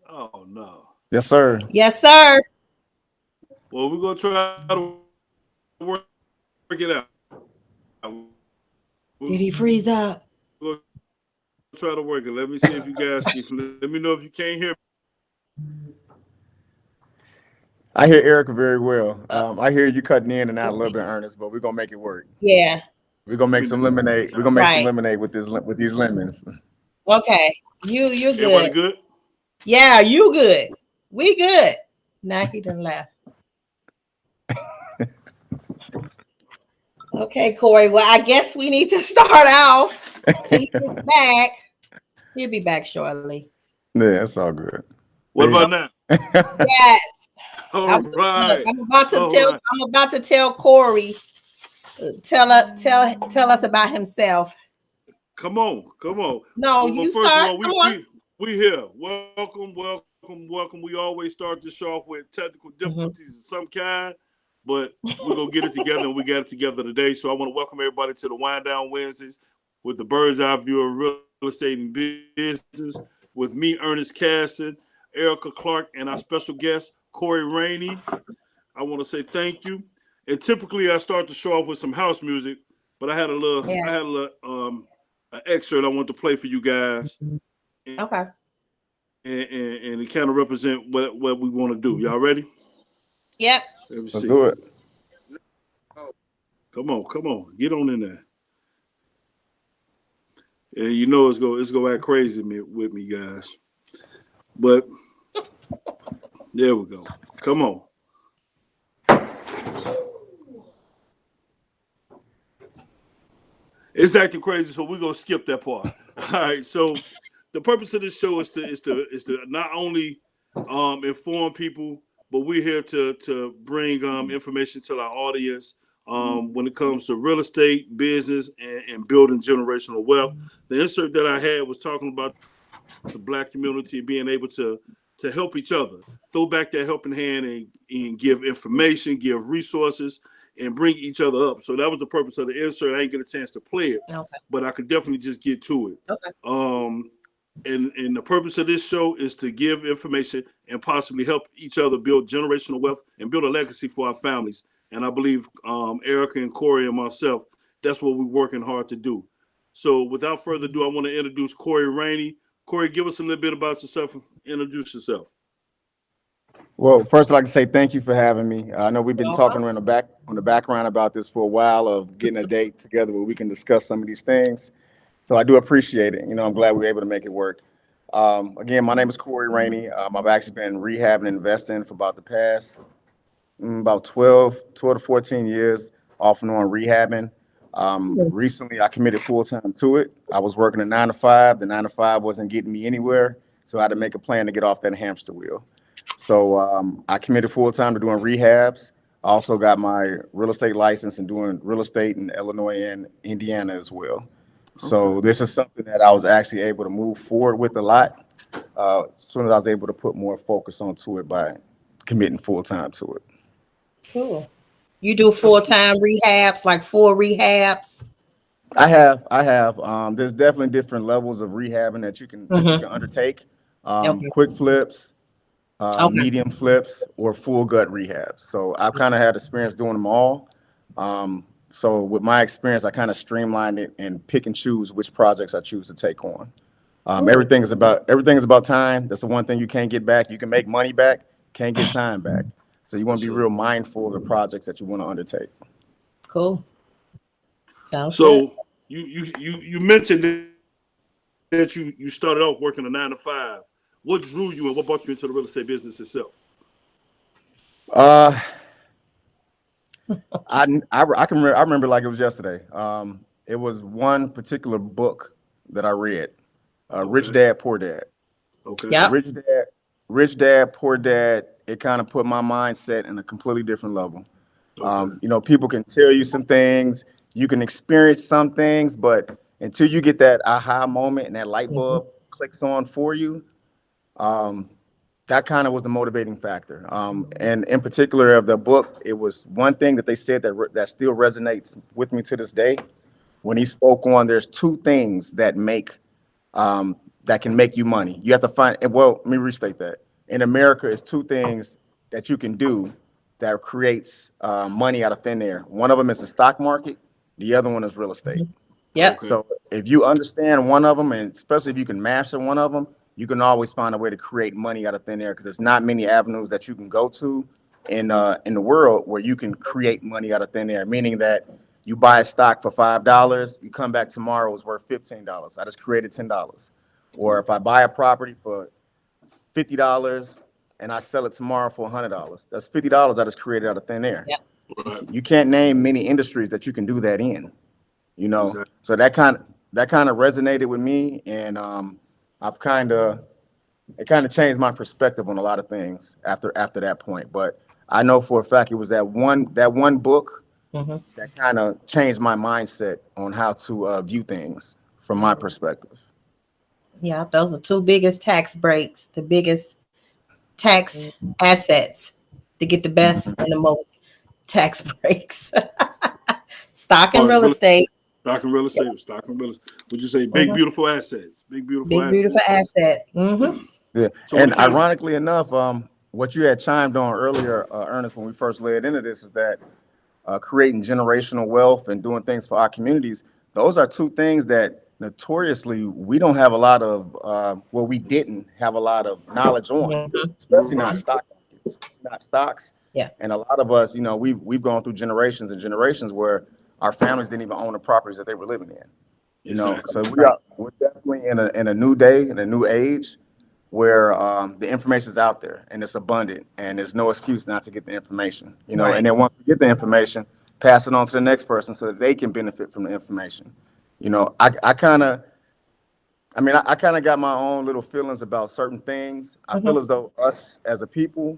Oh no. Yes, sir. Yes, sir. Well, we're gonna try to work it out. We're gonna try to work it. Did he freeze up? Let me see if you guys can. Let me know if you can't hear me. I hear Erica very well. I hear you cutting in and out a little bit, Ernest, but we're gonna make it work. Yeah. We're gonna Let make me some know. lemonade. We're gonna make some Right. lemonade with this with these lemons. Okay. You're Everybody good. good? Yeah, you good. We good. Now he done left. Okay, Corey. Well, I guess we need to start off till he gets back. He'll be back shortly. Yeah, it's all good. What They, about now? Yes. All Look, right. I'm about to All tell. right. I'm about to tell Corey. Tell us about himself. Come on. Come on. No, Well, you first of all, start. Come on. we here. Welcome, welcome, welcome. We always start this show off with technical difficulties Mhm. of some kind, but we're gonna get it together, and we got it together today. So I want to welcome everybody to the Wind Down Wednesdays with the bird's eye view of real estate and business with me, Ernest Casson, Erica Clark, and our special guest, Cory Rainey. I want to say thank you. And typically I start the show off with some house music, but I had Yeah. a little an excerpt I want to play for you guys, Okay. and it kind of represent what we want to do. Y'all ready? Yep. Let me let's see. do it. Come on, get on in there. And you know it's go act crazy with me, guys. But there we go. Come on. It's acting crazy, so we're gonna skip that part. All right. So the purpose of this show is to not only inform people, but we're here to bring information to our audience when it comes to real estate, business, and building generational wealth. The insert that I had was talking about the black community being able to help each other, throw back that helping hand and give information, give resources, and bring each other up. So that was the purpose of the insert. I didn't get a chance to play it, Okay. but I could definitely just get to it. Okay. Um, and the purpose of this show is to give information and possibly help each other build generational wealth and build a legacy for our families. And I believe Erica and Cory and myself, that's what we're working hard to do. So without further ado, I want to introduce Cory Rainey. Cory, give us a little bit about yourself. Introduce yourself. Well, first I'd like to say thank you for having me. I know we've been Welcome. talking around the back on the background about this for a while of getting a date together where we can discuss some of these things. So I do appreciate it. I'm glad we were able to make it work. Again, my name is Cory Rainey. I've actually been rehabbing and investing for about the past about 12 to 14 years off and on rehabbing. Recently, I committed full time to it. I was working a 9 to 5. The 9 to 5 wasn't getting me anywhere, so I had to make a plan to get off that hamster wheel. So I committed full time to doing rehabs. I also got my real estate license and doing real estate in Illinois and Indiana as well. Okay. So this is something that I was actually able to move forward with a lot as soon as I was able to put more focus onto it by committing full time to it. Cool. You do That's full time rehabs, like full rehabs. I have. There's definitely different levels of rehabbing that you Mm-hmm. can undertake. Okay. Quick flips, Okay. medium flips, or full gut rehabs. So I've kind of had experience doing them all. So with my experience, I kind of streamlined it and pick and choose which projects I choose to take on. Cool. Everything is about time. That's the one thing you can't get back. You can make money back, can't get time back. So you want to yes, be sir. real mindful of the projects that you want to undertake. Cool. Sounds good. So you mentioned that you started off working a 9 to 5. What drew you and what brought you into the real estate business itself? Uh, I remember like it was yesterday. It was one particular book that I read, Rich Okay. Dad Poor Dad. Okay. Yep. Rich Dad, Rich Dad Poor Dad. It kind of put my mindset in a completely different level. Okay. People can tell you some things, you can experience some things, but until you get that aha moment and that light Mhm. bulb clicks on for you, um, that kind of was the motivating factor. And in particular of the book, it was one thing that they said that still resonates with me to this day. When he spoke on, there's two things that make um, that can make you money. You have to find, well, let me restate that. In America, it's two things that you can do that creates money out of thin air. One of them is the stock market. The other one is real estate. Yep. Okay. So if you understand one of them, and especially if you can master one of them, you can always find a way to create money out of thin air, because there's not many avenues that you can go to in the world where you can create money out of thin air. Meaning that you buy a stock for $5, you come back tomorrow, it's worth $15. I just created $10. Or if I buy a property for $50 and I sell it tomorrow for $100, that's $50 I just created out of thin air. Yep. Right. You can't name many industries that you can do that in, you know. Exactly. So that kind of resonated with me, and it kind of changed my perspective on a lot of things after that point. But I know for a fact it was that one book Mm-hmm. that kind of changed my mindset on how to view things from my perspective. Yeah, those are two biggest tax breaks, the biggest tax assets to get the best and the most tax breaks. Stock and real estate. Stock and real estate. Stock and real estate. Would you say big, beautiful assets? Big, beautiful Big, assets. beautiful asset. Mm-hmm. Yeah, So and what kind of- ironically enough, what you had chimed on earlier, Ernest, when we first led into this, is that creating generational wealth and doing things for our communities. Those are two things that notoriously we don't have a lot of. Well, we didn't have a lot of knowledge on, Mm-hmm. especially not stock markets, not stocks. Yeah. And a lot of us, you know, we've gone through generations and generations where our families didn't even own the properties that they were living in. You know, Exactly. so we're definitely in a new day, in a new age, where the information is out there and it's abundant, and there's no excuse not to get the information. You know, Right. and then once we get the information, pass it on to the next person so that they can benefit from the information. You know, I kind of got my own little feelings about certain things. I feel as though us as a people,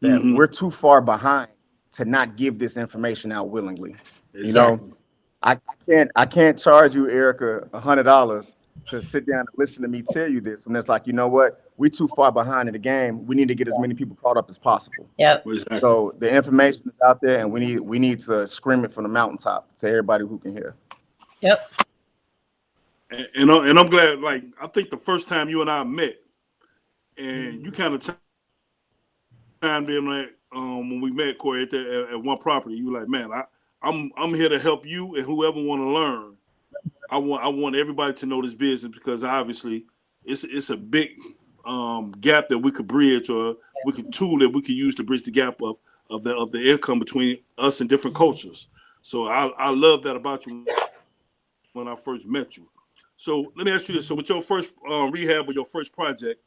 that Mhm. we're too far behind to not give this information out willingly. You know, Yes. I can't charge you, Erica, $100 to sit down and listen to me tell you this. And it's like, you know what? We're too far behind in the game. We need to get as many people caught up as possible. Yep. Exactly. So the information is out there, and we need to scream it from the mountaintop to everybody who can hear. Yep. And I'm glad. Like, I think the first time you and I met, and you kind of chimed in like when we met, Cory, at one property. You were like, man, I'm here to help you and whoever want to learn. I want everybody to know this business, because obviously it's a big gap that we could bridge, or we could tool that we could use to bridge the gap of the income between us and different cultures. So I love that about you when I first met you. So let me ask you this: so with your first rehab or your first project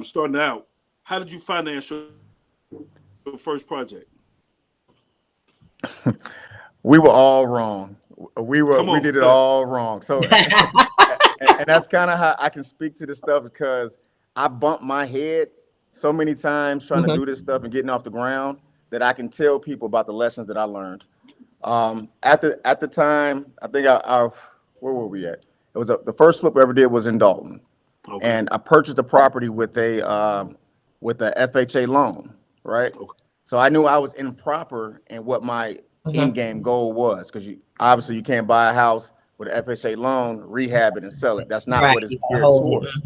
starting out, how did you finance your first project? We were all wrong. We did it all wrong. So, and that's kind of how I can speak to this stuff, because I bumped my head so many times trying to do this stuff and getting off the ground, that I can tell people about the lessons that I learned. At the time, I think where were we at? It was the first flip I ever did was in Dalton, Okay. and I purchased the property with a FHA loan, right? Okay. So I knew I was improper in what my end game goal was, because you can't buy a house with an FHA loan, rehab it, and sell it. That's not Right. what it's geared towards.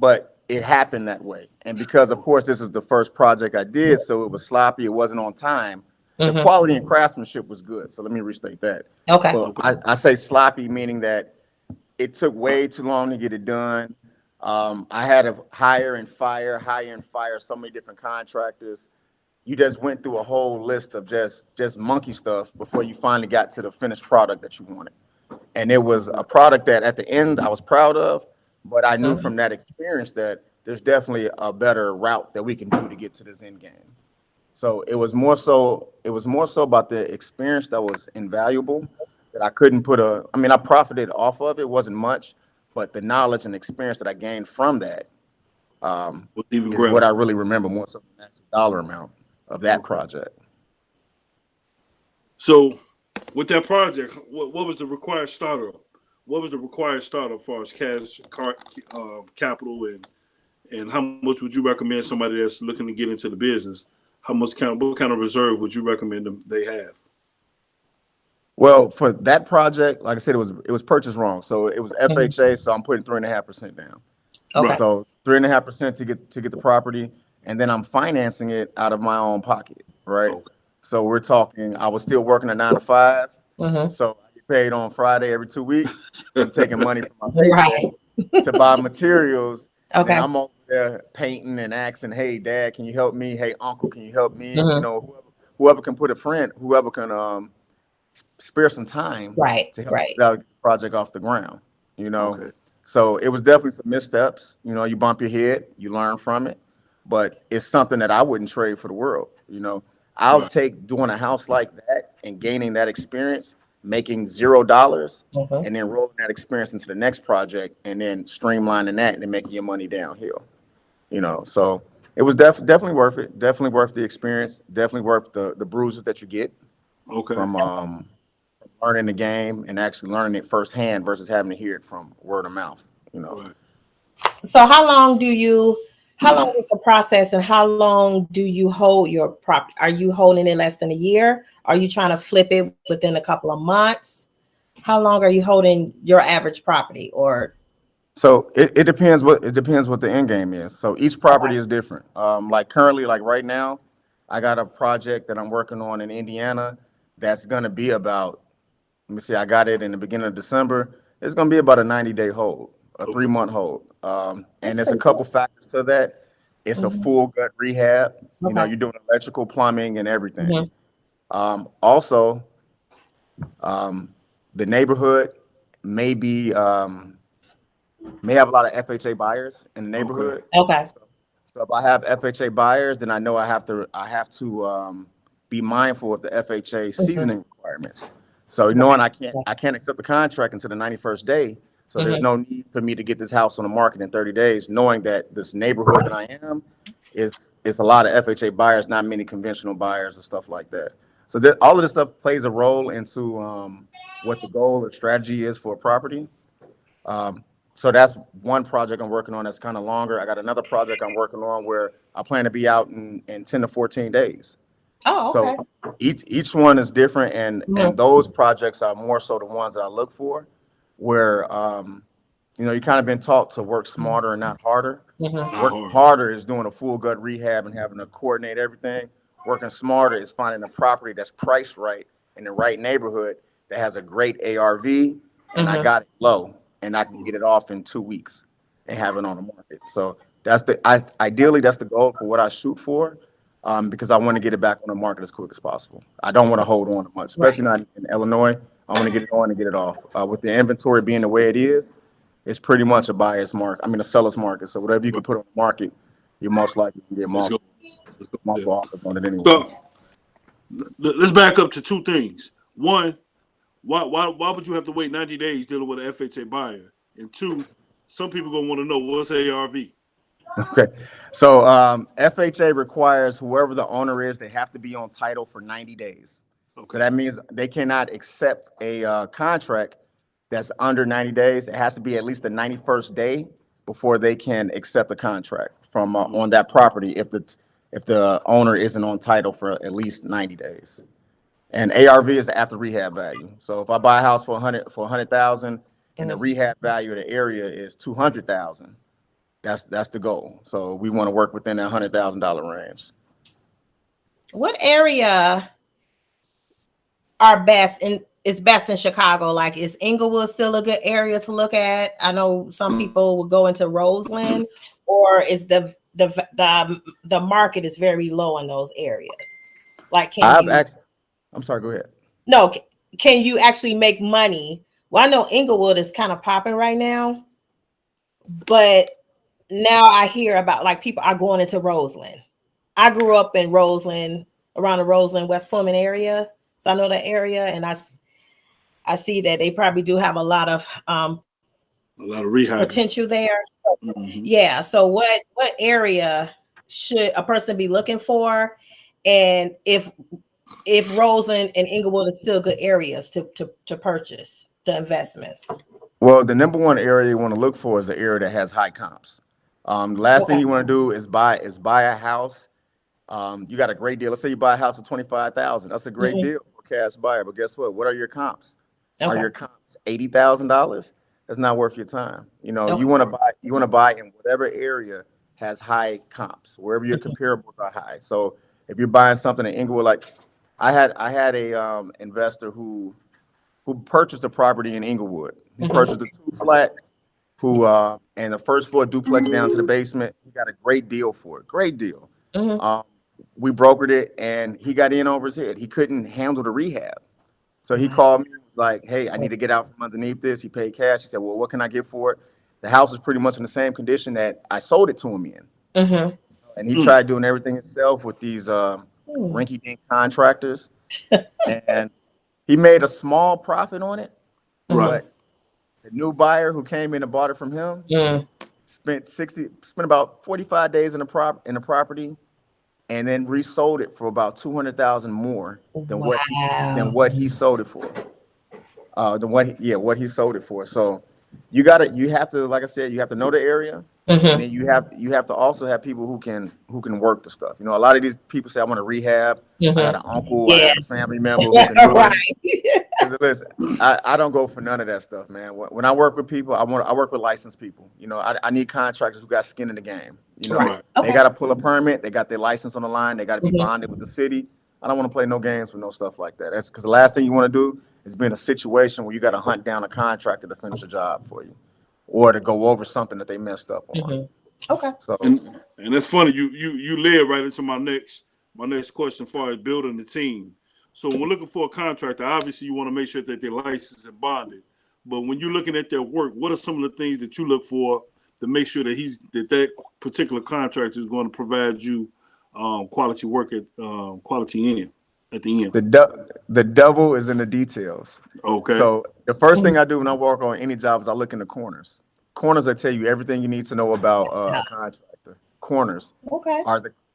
But it happened that way, and because of course this was the first project I did, so it was sloppy. It wasn't on time. The quality and craftsmanship was good. So let me restate that. Okay. But I say sloppy, meaning that it took way too long to get it done. I had to hire and fire so many different contractors. You just went through a whole list of just monkey stuff before you finally got to the finished product that you wanted. And it was a product that at the end I was proud of, but I knew from that experience that there's definitely a better route that we can do to get to this end game. So it was more so about the experience that was invaluable, that I couldn't I profited off of it. It wasn't much, but the knowledge and experience that I gained from that is what I really remember more so than the actual dollar amount of that project. So with that project, what was the required startup? What was the required startup as far as cash, capital, and how much would you recommend somebody that's looking to get into the business? What kind of reserve would you recommend them they have? Well, for that project, like I said, it was purchased wrong. So it was FHA, so I'm putting 3.5% down. Okay. Right. So 3.5% to get the property, and then I'm financing it out of my own pocket, right? Okay. So we're talking. I was still working a 9 to 5, Mm-hmm. so I get paid on Friday every 2 weeks. I'm taking money from my paycheck Right. to buy materials, and then Okay. I'm over there painting and asking, "Hey, Dad, can you help me? Hey, Uncle, can you help me?" You Mm-hmm. know, whoever can put a friend, whoever can spare some time Right. to help Right. get the project off the ground, you know. Okay. So it was definitely some missteps. You know, you bump your head, you learn from it, but it's something that I wouldn't trade for the world. You know, I'll Right. take doing a house like that and gaining that experience, making $0, Mm-hmm. and then rolling that experience into the next project, and then streamlining that and then making your money downhill. You know, so it was definitely worth it. Definitely worth the experience. Definitely worth the bruises that you get Okay. from learning the game and actually learning it firsthand versus having to hear it from word of mouth. You know. Right. So how long is the process and how long do you hold your property? Are you holding it less than a year? Are you trying to flip it within a couple of months? How long are you holding your average property or So it depends what the end game is. So each okay. property is different. Like currently, like right now, I got a project that I'm working on in Indiana that's gonna be about. Let me see. I got it in the beginning of December. It's gonna be about a 90-day hold, a three Okay. month hold. And That's there's a pretty couple good. factors to that. It's a Hmm. full gut rehab. You know, Okay. you're doing electrical, plumbing, and everything. Hmm. Also, um, the neighborhood may be may have a lot of FHA buyers in the Okay. neighborhood. Okay. So if I have FHA buyers, then I know I have to be mindful of the FHA Hmm. seasoning requirements. So knowing Right. I can't accept the contract until the 91st day. So there's Hmm. no need for me to get this house on the market in 30 days, knowing that this neighborhood that I am is a lot of FHA buyers, not many conventional buyers and stuff like that. So that all of this stuff plays a role into what the goal or strategy is for a property. Um, so that's one project I'm working on that's kind of longer. I got another project I'm working on where I plan to be out in 10 to 14 days. Oh, So okay. each one is different, and Hmm. those projects are more so the ones that I look for, where you know, you kind of been taught to work smarter and not harder. Hmm. Not Working hard. harder is doing a full gut rehab and having to coordinate everything. Working smarter is finding a property that's priced right in the right neighborhood that has a great ARV, and I Hmm. got it low, and I can get it off in 2 weeks and have it on the market. So ideally that's the goal for what I shoot for, because I want to get it back on the market as quick as possible. I don't want to hold on to much, especially Right. not in Illinois. I want to get it on and get it off. With the inventory being the way it is, it's pretty much a buyer's market. I mean, a seller's market. So whatever you Right. can put on the market, you're most likely to get Let's go. Let's go there. multiple offers on it anyway. So let's back up to two things. One, why would you have to wait 90 days dealing with an FHA buyer? And two, some people gonna want to know what's ARV. Okay. So FHA requires whoever the owner is, they have to be on title for 90 days. So Okay. that means they cannot accept a contract that's under 90 days. It has to be at least the 91st day before they can accept the contract from on that property if the owner isn't on title for at least 90 days. And ARV is the after rehab value. So if I buy a house for 100,000 and the Hmm. rehab value of the area is 200,000, that's the goal. So we want to work within that $100,000 range. What area are best in is best in Chicago? Like, is Inglewood still a good area to look at? I know some people would go into Roseland, or is the market is very low in those areas? Like, can I've you actually, I'm sorry, go ahead. no? Can you actually make money? Well, I know Inglewood is kind of popping right now, but now I hear about like people are going into Roseland. I grew up in Roseland, around the Roseland West Pullman area, so I know that area, and I see that they probably do have a lot of A lot of rehabbing. potential there. So, Hmm. yeah. So what area should a person be looking for? And if Roseland and Inglewood are still good areas to purchase the investments. Well, the number one area you want to look for is the area that has high comps. The last thing Okay. you want to do is buy a house. You got a great deal. Let's say you buy a house for 25,000. That's a great Mhm. deal for a cash buyer. But guess what? What are your comps? Are Okay. your comps $80,000? It's not worth your time. You know, Okay. you want to buy in whatever area has high comps, wherever your comparables are high. So if you're buying something in Inglewood, like I had a investor who purchased a property in Inglewood. He Mm-hmm. purchased a two flat who and the first floor duplex down to the basement. He got a great deal for it. Great deal. Mm-hmm. Um, we brokered it and he got in over his head. He couldn't handle the rehab. So he Wow. called me and was like, hey, I need to get out from underneath this. He paid cash. He said, well, what can I get for it? The house is pretty much in the same condition that I sold it to him in. Mm-hmm. And he tried doing everything himself with these Mm. rinky-dink contractors. And he made a small profit on it, Mm-hmm. Right. but the new buyer who came in and bought it from him Mm. spent about 45 days in the property and then resold it for about 200,000 more than Wow. what he sold it for. What he sold it for. So you have to, like I said, you have to know the area, and Mm-hmm. then you have to also have people who can work the stuff. You know, a lot of these people say I want to rehab. I got Mm-hmm. an uncle, I Yeah. got a family member who can do Right. it. Listen, I don't go for none of that stuff, man. When I work with people, I work with licensed people. You know, I need contractors who got skin in the game. You know, Right. Right. they Okay. got to pull a permit, they got their license on the line, they got to be Mm-hmm. bonded with the city. I don't want to play no games with no stuff like that. That's because the last thing you want to do is be in a situation where you got to hunt down a contractor to finish a job for you, or to go over something that they messed up on. Mm-hmm. Okay. So And that's funny. You led right into my next question, as far as building the team. So when we're looking for a contractor, obviously you want to make sure that they're licensed and bonded. But when you're looking at their work, what are some of the things that you look for to make sure that particular contractor is going to provide you quality work quality in at the end? the devil is in the details. Okay. So the first thing I do when I work on any job is I look in the corners. Corners that tell you everything you need to know about a contractor. Corners. Okay.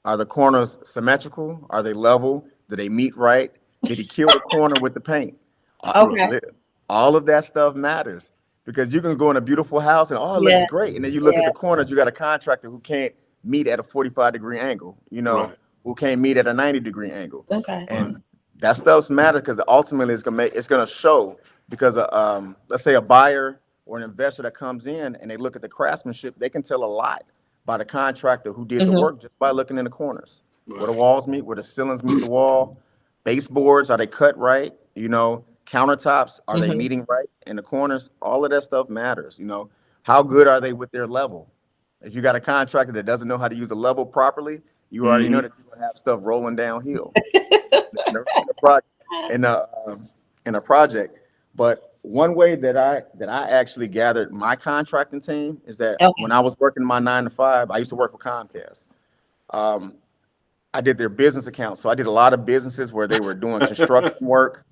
Are the corners symmetrical? Are they level? Do they meet right? Did he kill the corner with the paint? Uh, Right. Okay. li- all of that stuff matters because you can go in a beautiful house and it looks Yeah. great, and then you look at Yeah. the corners, you got a contractor who can't meet at a 45-degree angle, Right. who can't meet at a 90-degree angle, Okay. Right. and that stuff's matter because ultimately it's gonna show because let's say a buyer or an investor that comes in and they look at the craftsmanship, they can tell a lot by the contractor who did the Mm-hmm. work just by looking in the corners, where the Right. walls meet, where the ceilings meet the wall, baseboards, are they cut right? Countertops, are they Mm-hmm. meeting right in the corners? All of that stuff matters. How good are they with their level? If you got a contractor that doesn't know how to use a level properly, you already know Mm-hmm. that you're gonna have stuff rolling downhill in a project. In a in a project. But one way that I actually gathered my contracting team is that Okay. when I was working my 9 to 5, I used to work with Comcast. Um, I did their business accounts, so I did a lot of businesses where they were doing construction work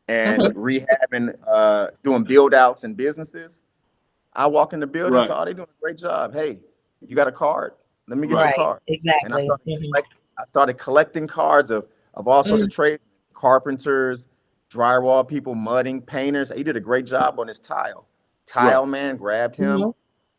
and Mm-hmm. rehabbing, doing build outs in businesses. I walk in the building, Right. so oh, they doing a great job. Hey, you got a card? Let me get your Right. Right. card. And Exactly. Mm-hmm. I started collecting cards of all sorts of trades, carpenters, drywall people, mudding, painters. He did a great job on his tile. Right. Tile man grabbed him. Mm-hmm.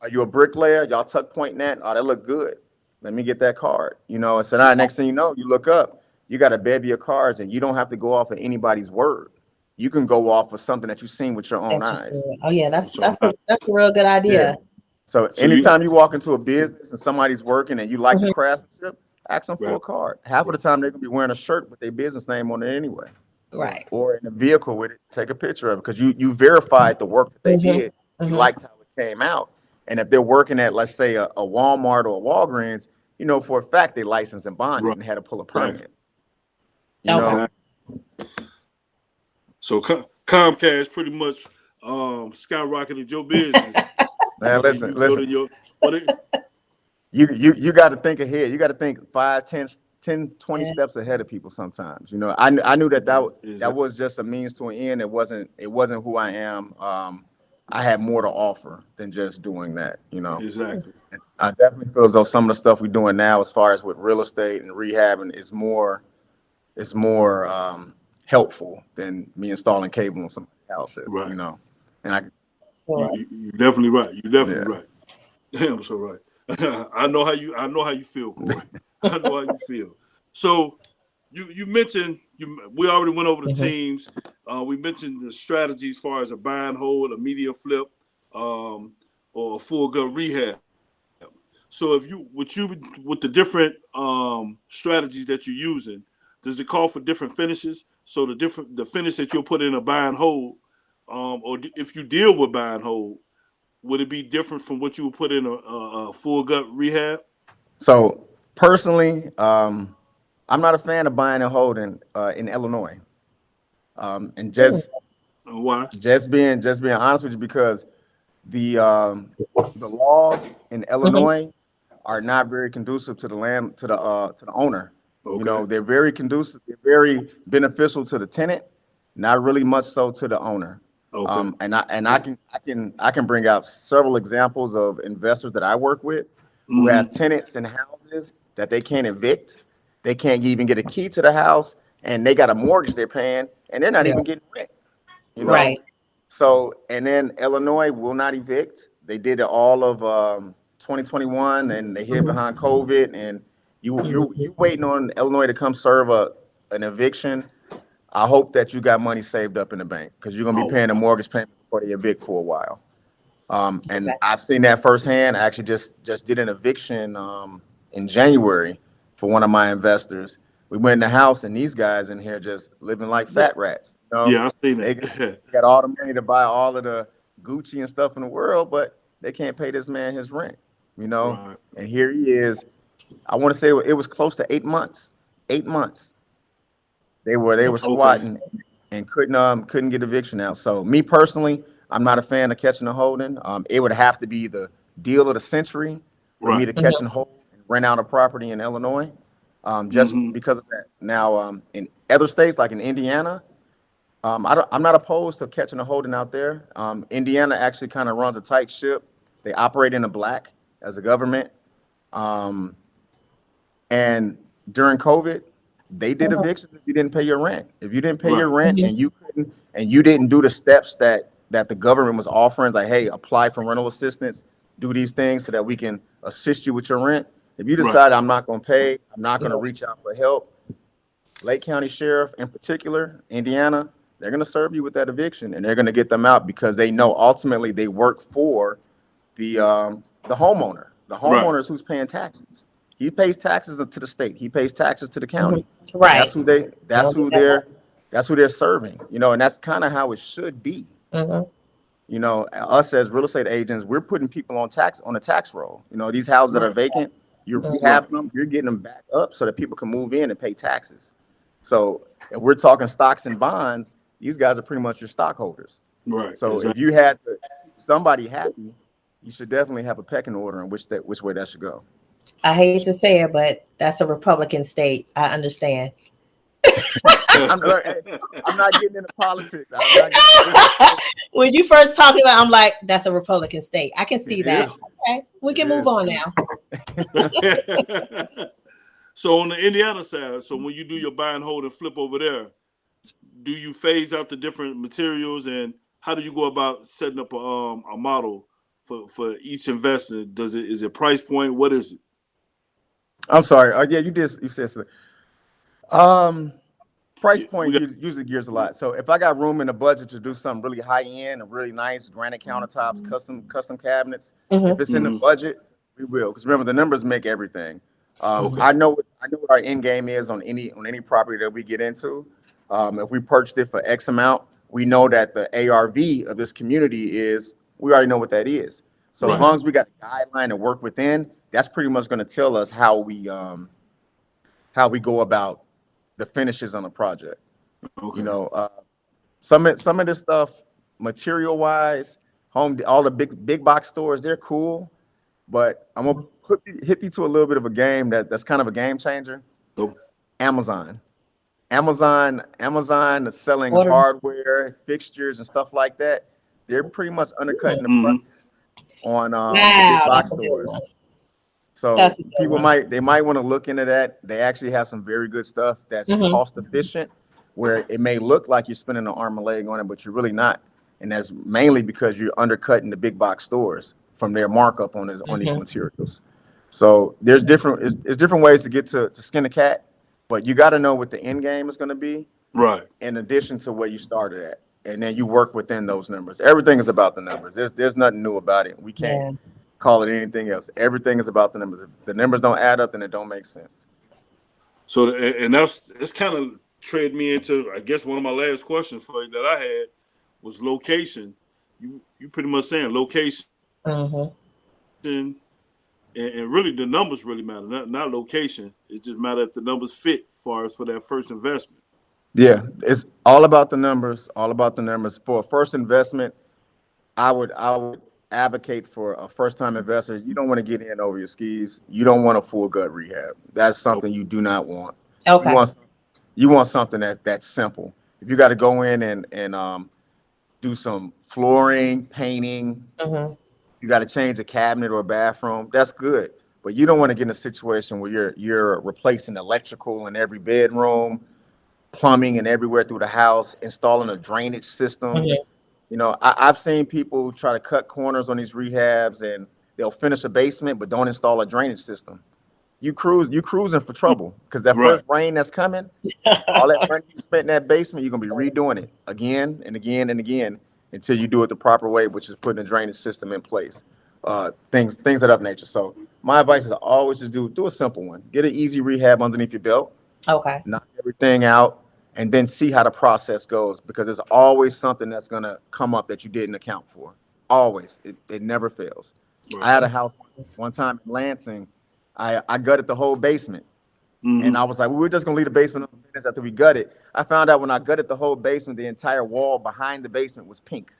Are you a bricklayer? Y'all tuck pointing that? Oh, that look good. Let me get that card. And so now next thing you know, you look up, you got a bevy of cards, and you don't have to go off of anybody's word. You can go off of something that you've seen with your own eyes. Interesting. Oh yeah, that's So that's a that's a real good Yeah. idea. So so you anytime you walk into a business and somebody's working and you like the Mhm. craftsmanship, ask them for right. a card. Half of the time they're gonna be wearing a shirt with their business name on it anyway, Right. Right. or in a vehicle with it. Take a picture of it because you verified the work that they Mm-hmm. did. You Mm-hmm. liked how it came out. And if they're working at, let's say, a Walmart or a Walgreens, for a fact they licensed and bonded Right. and had to pull a Exactly. permit. You Okay. know, Exactly. So Comcast pretty much skyrocketed your business. man. You Listen. building your what? You got to think ahead. You got to think 5, 10, 20 Yeah. steps ahead of people sometimes. I knew that Exactly. was just a means to an end. It wasn't who I am. I had more to offer than just doing that. Exactly. And I definitely feel as though some of the stuff we're doing now, as far as with real estate and rehabbing, is more helpful than me installing cable on somebody's house. Right. And I Sure. You're definitely right. You're definitely yeah. right. Damn, so right. I know how you feel, Cory. I know how you feel. So you mentioned we already went over the Mm-hmm. teams. We mentioned the strategy as far as a buy and hold, a media flip. or a full gut rehab. So if you with the different strategies that you're using, does it call for different finishes? So the finish that you'll put in a buy and hold, if you deal with buy and hold, would it be different from what you would put in a full gut rehab? So personally, I'm not a fan of buying and holding in Illinois, and And why? just being honest with you, because the um, the laws in Mhm. Illinois are not very conducive to the land to the owner. You Okay. know, they're very conducive, they're very beneficial to the tenant, not really much so to the owner. Okay. And I can bring out several examples of investors that I work with who have Hmm. tenants in houses that they can't evict, they can't even get a key to the house, and they got a mortgage they're paying, and they're not Yeah. even getting rent. You Right. know, Right. so, and then Illinois will not evict. They did it all of 2021, and they hid Mhm. behind COVID. And you Mhm. waiting on Illinois to come serve an eviction. I hope that you got money saved up in the bank, because you're gonna be Oh paying a wow. mortgage payment before they evict for a while. And Okay. I've seen that firsthand. I actually just did an eviction in January for one of my investors. We went in the house, and these guys in here just living like fat rats. You know, Yeah, I seen they it. got all the money to buy all of the Gucci and stuff in the world, but they can't pay this man his rent. You know, Right. and here he is. I want to say it was close to 8 months. 8 months. They were That's Okay. squatting and couldn't get eviction out. So me personally, I'm not a fan of catching and holding. It would have to be the deal of the century for me Right. to catch Mhm. and hold and rent out a property in Illinois. Just Hmm. because of that. Now, in other states like in Indiana, I'm not opposed to catching and holding out there. Indiana actually kind of runs a tight ship. They operate in the black as a government. Um, and during COVID, they did Mhm. evictions if you didn't pay your rent. If you didn't pay Right. your rent Mhm. and you didn't do the steps that the government was offering, like, hey, apply for rental assistance, do these things so that we can assist you with your rent. If you Right. decide I'm not going to pay, I'm not going to Yeah. reach out for help, Lake County Sheriff in particular, Indiana, they're going to serve you with that eviction, and they're going to get them out, because they know ultimately they work for the homeowner. The Right. homeowner is who's paying taxes. He pays taxes to the state. He pays taxes to the Mhm. county. That's Right. who they. They That's don't do who that. they're serving. You know, and that's kind of how it should be. Mhm. You know, us as real estate agents, we're putting people on the tax roll. You know, these houses that are Right. vacant, you're Mhm. Right. rehabbing them, you're getting them back up so that people can move in and pay taxes. So if we're talking stocks and bonds, these guys are pretty much your stockholders. Right. So if Exactly. you had to keep somebody happy, you should definitely have a pecking order in which way that should go. I hate to say it, but that's a Republican state. I understand. I'm hey, I'm not getting into politics. I'm not getting When you first talked about, I'm like, that's a Republican state. I can it see that. is. Okay, we It can move is. on now. So on the Indiana side, so when you do your buy and hold and flip over there, do you phase out the different materials, and how do you go about setting up a model for each investor? Is it price point? What is it? I'm sorry. Yeah, you did. You said something. Um, Price Yeah, we point got. usually gears a lot. So if I got room in the budget to do something really high end and really nice granite countertops, custom cabinets, if Hmm. it's in the Hmm. budget, we will. Because remember, the numbers make everything. Okay. I know what our end game is on any property that we get into. If we purchased it for X amount, we know that the ARV of this community is. We already know what that is. So as Right. long as we got a guideline to work within, that's pretty much going to tell us how we go about the finishes on the project. You Okay. know, some of this stuff, material wise, all the big box stores, they're cool, but I'm gonna hit you to a little bit of a game that's kind of a game changer. So, Amazon, Amazon is selling Order. hardware, fixtures, and stuff like that. They're pretty much undercutting the hmm. price on the big Wow, box that's a good one. stores. So That's a good people one. might want to look into that. They actually have some very good stuff that's Hmm. cost efficient, where it may look like you're spending an arm and leg on it, but you're really not. And that's mainly because you're undercutting the big box stores from their markup on these Hmm. materials. So there's different ways to get to skin a cat, but you got to know what the end game is going to be Right. in addition to where you started at. and then you work within those numbers. Everything is about the numbers. There's nothing new about it. We can't Yeah. call it anything else. Everything is about the numbers. If the numbers don't add up, then it don't make sense. So, and that's kind of trade me into, I guess, one of my last questions for you that I had was location. You pretty much saying location, Mm-hmm. and really the numbers really matter, not location. It just matter if the numbers fit for us for that first investment. Yeah, it's all about the numbers. All about the numbers. For a first investment, I would advocate for a first time investor. You don't want to get in over your skis. You don't want a full gut rehab. That's something you do not want. You Okay. want you want something that's simple. If you got to go in and do some flooring, painting, Mm-hmm. you got to change a cabinet or a bathroom, that's good. But you don't want to get in a situation where you're replacing electrical in every bedroom, plumbing and everywhere through the house, installing a drainage system. Mm-hmm. You know, I've seen people try to cut corners on these rehabs and they'll finish a basement but don't install a drainage system. You cruising for trouble because that Right. first rain that's coming, all that money you spent in that basement, you're gonna be redoing it again and again and again until you do it the proper way, which is putting a drainage system in place. Things of that nature. So my advice is always just do a simple one. Get an easy rehab underneath your belt, Okay. knock everything out, and then see how the process goes because there's always something that's gonna come up that you didn't account for. Always. It never fails. I Right. had a house one time in Lansing. I gutted the whole basement. And I was like, we were just gonna leave the basement unfinished after we gutted. I found out when I gutted the whole basement, the entire wall behind the basement was pink.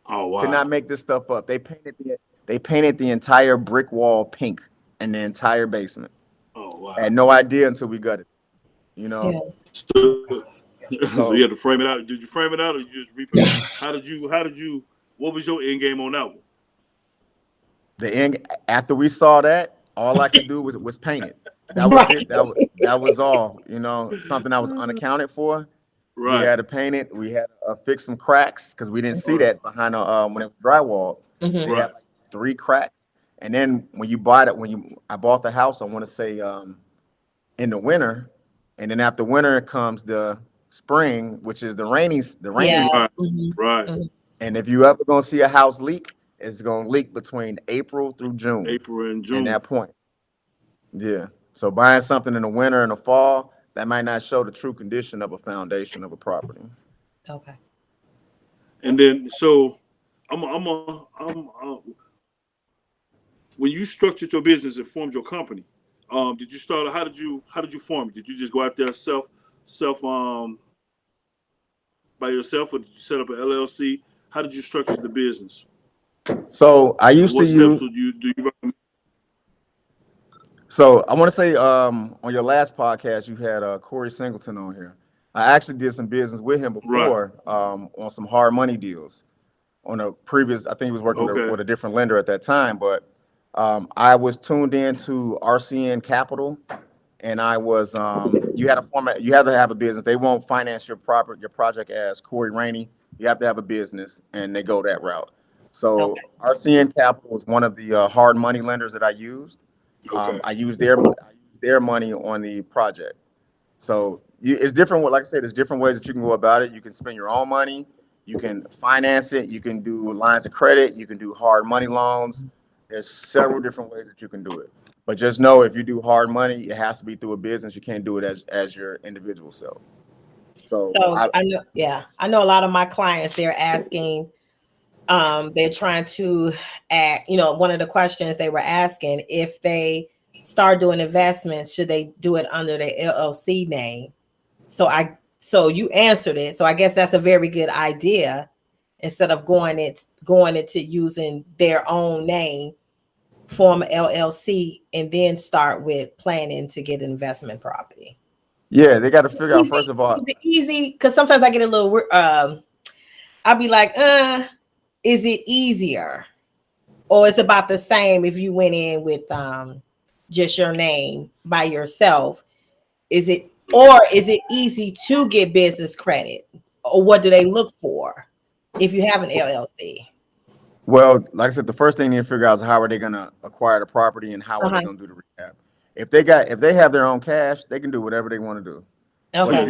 Oh Could not wow. make this stuff up. They painted the entire brick wall pink in the entire basement. Oh I had wow. no idea until we gutted. You know, Yeah. So, so you so had to frame it out. Did you frame it out, or you just repair? How did you? How did you? What was your end game on that one? the end after we saw that, all I could do was paint it. That was Right. it. That was all. You know, something that was unaccounted for. We Right. had to paint it. We had to fix some cracks because we didn't see Right. that behind when it was drywall. Mm-hmm. They had Right. like 3 cracks. And then when you bought it, I bought the house, I want to say in the winter, and then after winter comes the spring, which is the rainy Yeah. season. Right. Mm-hmm. Right. Mm-hmm. And if you ever gonna see a house leak, it's gonna leak between April through June, April and and June. that point. Yeah. So buying something in the winter and the fall, that might not show the true condition of a foundation of a property. Okay. And then so when you structured your business and formed your company, did you start? How did you form it? Did you just go out there self by yourself, or did you set up an LLC? How did you structure the business? So I And used to what steps use. would you do? You recommend? So I want to say on your last podcast you had Corey Singleton on here. I actually did some business with him Right. before on some hard money deals. On a previous, I think he was working Okay. with a different lender at that time, but I was tuned into RCN Capital, and I was you had a format, you had to have a business. They won't finance your project as Cory Rainey. You have to have a business, and they go that route. So Okay. RCN Capital was one of the hard money lenders that I used. Okay. I used their money on the project. So it's different. Like I said, there's different ways that you can go about it. You can spend your own money. You can finance it. You can do lines of credit. You can do hard money loans. There's several different ways that you can do it. But just know if you do hard money, it has to be through a business. You can't do it as your individual self. So So I know, yeah, I know a lot of my clients, they're asking, they're trying to add, one of the questions they were asking, if they start doing investments, should they do it under the LLC name? So you answered it. So I guess that's a very good idea. Instead of going into using their own name, form a LLC, and then start with planning to get investment property. yeah, they got to figure out Easy, first of all. is it easy? Because sometimes I get a little. I'll be like, is it easier, or it's about the same if you went in with just your name by yourself? Or is it easy to get business credit, or what do they look for if you have an LLC? Well, like I said, the first thing they need to figure out is how are they going to acquire the property and how are they Uh-huh. going to do the rehab. If they have their own cash, they can do whatever they want to do. But Okay.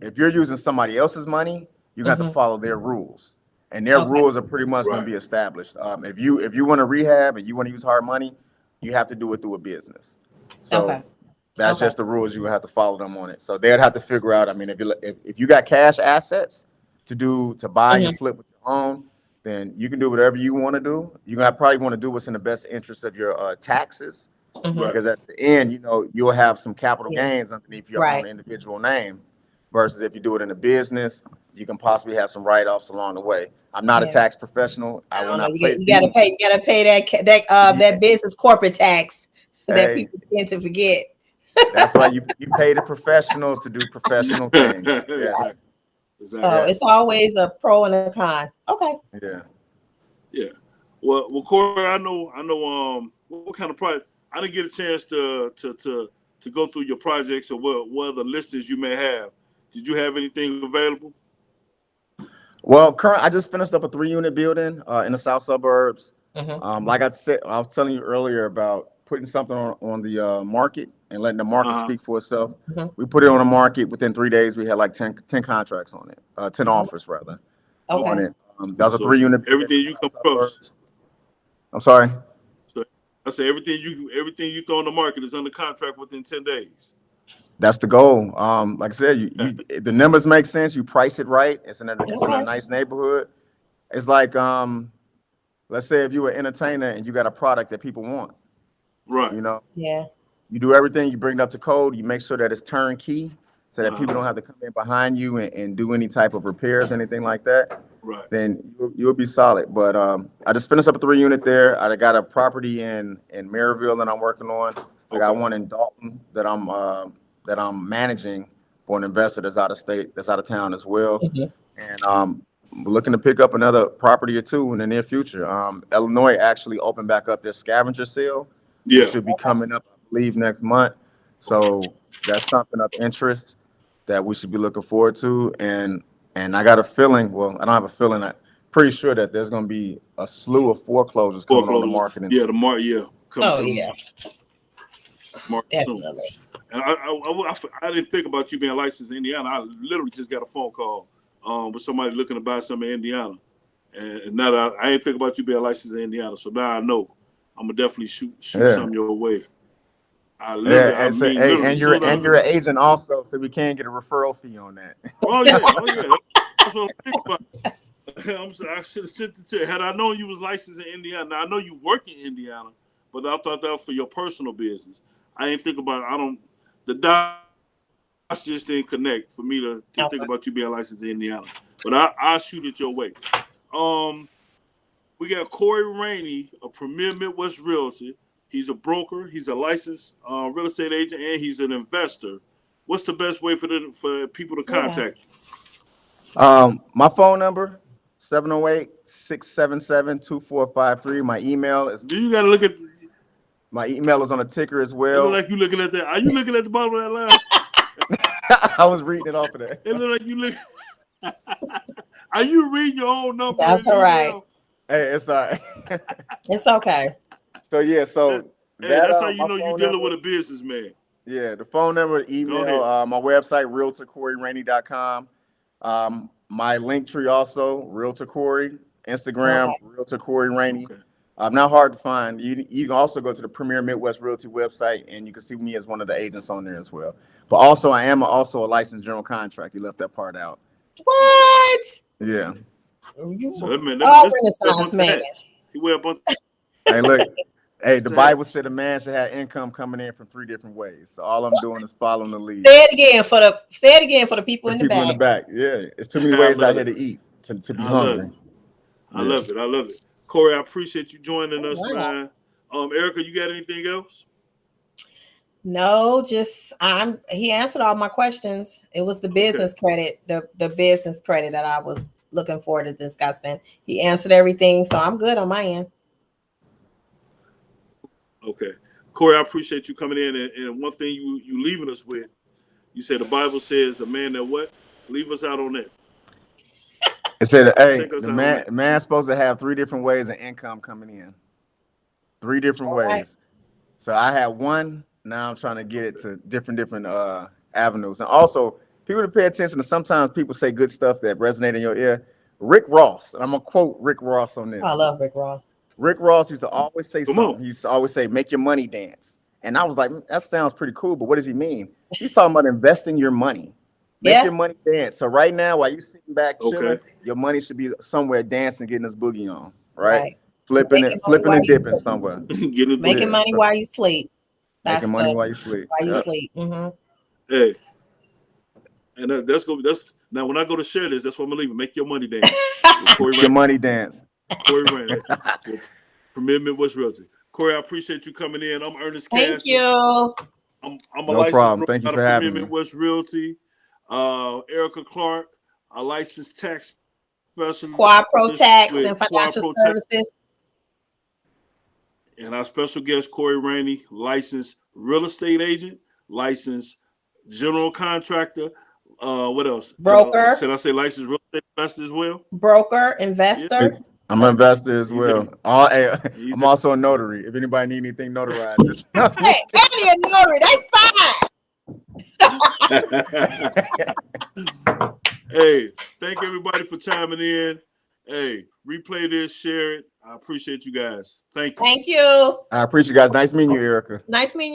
if you're using somebody else's money, you have to follow their rules, and their Okay. rules are pretty much going to Right. be established. If you want to rehab and you want to use hard money, you have to do it through a business. So Okay. that's Okay. just the rules. You have to follow them on it. So they'd have to figure out. I mean, if you got cash assets to buy and Mhm. flip with your own, then you can do whatever you want to do. You're gonna probably want to do what's in the best interest of your taxes, Mhm. Right. because at the end, you'll have some capital Yeah. gains underneath your own Right. individual name. Versus if you do it in a business, you can possibly have some write-offs along the way. I'm not a Yeah. tax professional. I I will don't know. not You, play. you gotta pay. You gotta pay that Yeah, business corporate tax that hey, people tend to forget. that's why you pay the professionals to do professional things. Exactly. Yes, Exactly. So it's yes, always a pro and a con. Okay. yeah. Yeah. Well, Corey, I know. What kind of project? I didn't get a chance to go through your projects or what other listings you may have. Did you have anything available? Well, I just finished up a 3-unit building in the south suburbs. Mm-hmm. Like I said, I was telling you earlier about putting something on the market and letting the market Uh huh. speak for itself. Mm-hmm. We put it on the market within 3 days. We had like 10 contracts on it, 10 Mm-hmm. offers rather on Okay. it. That was a So 3-unit building in everything the you south come across. suburbs. I'm sorry. So I say everything you throw on the market is under contract within 10 days. That's the goal. Like I said, the numbers make sense. You price it right. It's in a Okay. nice neighborhood. It's like let's say if you're an entertainer and you got a product that people want, Right. you know, Yeah. you do everything, you bring it up to code, you make sure that it's turnkey so that Uh people huh. don't have to come in behind you and do any type of repairs or anything like that. Right. Then you'll be solid. But I just finished up a 3-unit there. I got a property in Maryville that I'm working on. I got Okay. one in Dalton that I'm managing for an investor that's out of state, that's out of town as well. Mm-hmm. And we're looking to pick up another property or two in the near future. Illinois actually opened back up their scavenger sale, which Yeah. should be coming up, I believe, next month. Okay. So that's something of interest that we should be looking forward to. And I got a feeling, well, I don't have a feeling, I'm pretty sure that there's going to be a slew of foreclosures coming on the Foreclosures. market in Yeah. 20. Yeah. Oh Coming yeah, market soon. definitely. And I didn't think about you being licensed in Indiana. I literally just got a phone call with somebody looking to buy something in Indiana. And now that I didn't think about you being licensed in Indiana. So now I know I'm going to definitely shoot Yeah. some your way. Yeah, I and so, mean, hey, literally, and soon you're as I, and you're an agent also, so we can get a referral fee on that. oh yeah, oh yeah. That's what I'm thinking about. I should have sent it to you. Had I known you was licensed in Indiana, now I know you work in Indiana, but I thought that was for your personal business. I didn't think about, the dots just didn't connect for me to think Okay. about you being licensed in Indiana. But I'll shoot it your way. Um, we got Cory Rainey, a premier Midwest realtor. He's a broker. He's a licensed real estate agent, and he's an investor. What's the best way for people to Yeah. contact you? My phone number, 708-677-2453. Do you got to look at? My email is on the ticker as It look well. like you looking at that. Are you looking at the bottom of that line? I was reading it off of there. It look like you look. Are you reading your own number in That's the all right. email? Hey, it's all right. It's okay. So yeah, Hey, that that's how you my know you're phone dealing number, with a businessman. yeah, the phone number, Go email, ahead. my website, realtorcoryrainey.com. My link tree also, Realtor Cory, Instagram, Okay. Realtor Cory Rainey. Okay. Not hard to find. You can also go to the Premier Midwest Realty website, and you can see me as one of the agents on there as well. But also, I am also a licensed general contractor. You left that part out. What? Yeah. So You that man, all that's wear a Renaissance bunch of man. hats. He wear a bunch Hey, look. Hey, the of Bible hats. said a man should have income coming in from 3 different ways. So all I'm doing is following the lead. Say it again for the people For in the the people in the back. back, yeah, it's too many I ways love out here it. to eat, to be I love it. hungry. I Yeah. love it. I love it. Corey, I appreciate you joining Oh, us, wow. man. Erica, you got anything else? No, just he answered all my questions. It was the Okay. business credit, the business credit that I was looking forward to discussing. He answered everything, so I'm good on my end. Okay. Corey, I appreciate you coming in. And one thing you leaving us with, you said the Bible says a man that what? Leave us out on that. It said, hey, Take us the out on that. man's supposed to have 3 different ways of income coming in. 3 different All right. ways. So I had one. Now I'm trying to get it to different avenues. And also, people to pay attention to. Sometimes people say good stuff that resonate in your ear. Rick Ross, and I'm gonna quote Rick Ross on this. I love Rick Ross. Rick Ross used to always say Come something. on. He used to always say, "Make your money dance." And I was like, that sounds pretty cool, but what does he mean? He's talking about investing your money. Make Yeah. your money dance. So right now, while you sitting back chilling, Okay. your money should be somewhere dancing, getting this boogie on, right? Right. Flipping Making it, money flipping while and you dipping sleep. somewhere. Get it. Making Yeah. money while you sleep. That's Making money the while you sleep. while you Yep. sleep. Mm-hmm. Hey, and that's now when I go to share this, that's what I'm gonna leave it. Make your money dance. With Cory Your Rainey. money dance. Cory Rainey. With Premier Midwest Realty. Cory, I appreciate you coming in. I'm Ernest Thank Cass. you. I'm a No licensed problem. broker Thank you out for of Premier having me. Midwest Realty. Erica Clark, a licensed tax specialist Quad Pro Tax with and Quad Financial Pro Tax. Services. And our special guest, Cory Rainey, licensed real estate agent, licensed general contractor. What else? Broker. Should I say licensed real estate investor as well? Broker, Yeah. investor. I'm an investor as He's well. he's I'm also a notary. If anybody need anything notarized, just Hey, Andy and Nori, that's fine. Hey, thank everybody for chiming in. Hey, replay this, share it. I appreciate you guys. Thank you. Thank you. I appreciate you guys. Nice meeting you, Erica. Nice meeting you.